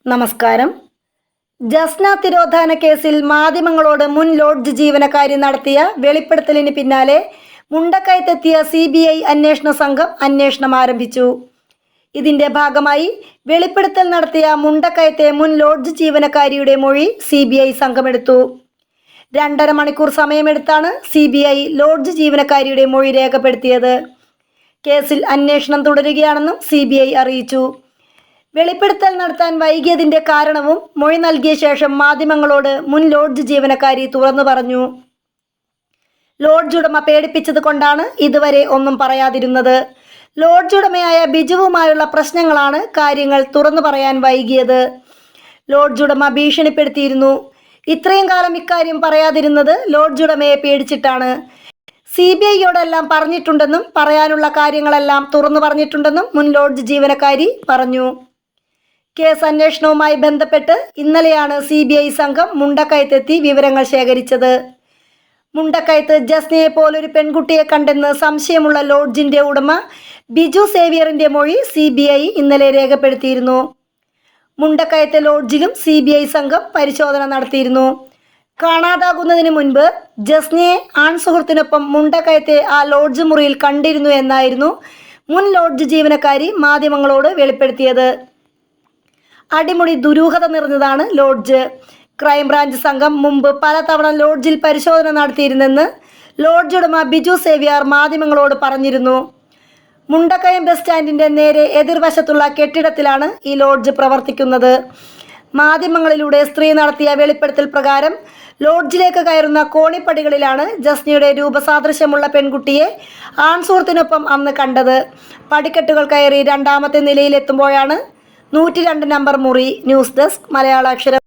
നമസ്കാരം. ജസ്ന തിരോധാന കേസിൽ മാധ്യമങ്ങളോട് മുൻ ലോഡ്ജ് ജീവനക്കാരി നടത്തിയ വെളിപ്പെടുത്തലിന് പിന്നാലെ മുണ്ടക്കയത്തെത്തിയ CBI അന്വേഷണ സംഘം അന്വേഷണം ആരംഭിച്ചു. ഇതിന്റെ ഭാഗമായി വെളിപ്പെടുത്തൽ നടത്തിയ മുണ്ടക്കയത്തെ മുൻ ലോഡ്ജ് ജീവനക്കാരിയുടെ മൊഴി CBI സംഘമെടുത്തു. 2.5 മണിക്കൂർ സമയമെടുത്താണ് CBI ലോഡ്ജ് ജീവനക്കാരിയുടെ മൊഴി രേഖപ്പെടുത്തിയത്. കേസിൽ അന്വേഷണം തുടരുകയാണെന്നും CBI അറിയിച്ചു. വെളിപ്പെടുത്തൽ നടത്താൻ വൈകിയതിന്റെ കാരണവും മൊഴി നൽകിയ ശേഷം മാധ്യമങ്ങളോട് മുൻ ലോഡ്ജ് ജീവനക്കാരി തുറന്നു പറഞ്ഞു. ലോഡ്ജ് ഉടമ പേടിപ്പിച്ചത് കൊണ്ടാണ് ഇതുവരെ ഒന്നും പറയാതിരുന്നത്. ലോഡ്ജ് ഉടമയായ ബിജുവുമായുള്ള പ്രശ്നങ്ങളാണ് കാര്യങ്ങൾ തുറന്നു പറയാൻ വൈകിയത്. ലോഡ്ജ് ഉടമ ഭീഷണിപ്പെടുത്തിയിരുന്നു. ഇത്രയും കാലം ഇക്കാര്യം പറയാതിരുന്നത് ലോഡ്ജ് ഉടമയെ പേടിച്ചിട്ടാണ്. CBIയോടെല്ലാം പറഞ്ഞിട്ടുണ്ടെന്നും പറയാനുള്ള കാര്യങ്ങളെല്ലാം തുറന്നു പറഞ്ഞിട്ടുണ്ടെന്നും മുൻ ലോഡ്ജ് ജീവനക്കാരി പറഞ്ഞു. കേസ് അന്വേഷണവുമായി ബന്ധപ്പെട്ട് ഇന്നലെയാണ് CBI സംഘം മുണ്ടക്കയത്തെത്തി വിവരങ്ങൾ ശേഖരിച്ചത്. മുണ്ടക്കയത്ത് ജസ്നയെ പോലൊരു പെൺകുട്ടിയെ കണ്ടെന്ന് സംശയമുള്ള ലോഡ്ജിന്റെ ഉടമ ബിജു സേവ്യറിന്റെ മൊഴി CBI ഇന്നലെ രേഖപ്പെടുത്തിയിരുന്നു. മുണ്ടക്കയത്തെ ലോഡ്ജിലും CBI സംഘം പരിശോധന നടത്തിയിരുന്നു. കാണാതാകുന്നതിന് മുൻപ് ജസ്നയെ ആൺസുഹൃത്തിനൊപ്പം മുണ്ടക്കയത്തെ ആ ലോഡ്ജ് മുറിയിൽ കണ്ടിരുന്നു എന്നായിരുന്നു മുൻ ലോഡ്ജ് ജീവനക്കാരി മാധ്യമങ്ങളോട് വെളിപ്പെടുത്തിയത്. അടിമുടി ദുരൂഹത നിറഞ്ഞതാണ് ലോഡ്ജ്. ക്രൈംബ്രാഞ്ച് സംഘം മുമ്പ് പലതവണ ലോഡ്ജിൽ പരിശോധന നടത്തിയിരുന്നെന്ന് ലോഡ്ജ് ഉടമ ബിജു സേവ്യർ മാധ്യമങ്ങളോട് പറഞ്ഞിരുന്നു. മുണ്ടക്കയം ബസ് സ്റ്റാൻഡിന്റെ നേരെ എതിർവശത്തുള്ള കെട്ടിടത്തിലാണ് ഈ ലോഡ്ജ് പ്രവർത്തിക്കുന്നത്. മാധ്യമങ്ങളിലൂടെ സ്ത്രീ നടത്തിയ വെളിപ്പെടുത്തൽ പ്രകാരം ലോഡ്ജിലേക്ക് കയറുന്ന കോണിപ്പടികളിലാണ് ജസ്നയുടെ രൂപസാദൃശ്യമുള്ള പെൺകുട്ടിയെ ആൺസുഹൃത്തിനൊപ്പം അന്ന് കണ്ടത്. പടിക്കെട്ടുകൾ കയറി 2ാമത്തെ നിലയിലെത്തുമ്പോഴാണ് 102 നമ്പർ മുറി. News desk മലയാളാക്ഷരം.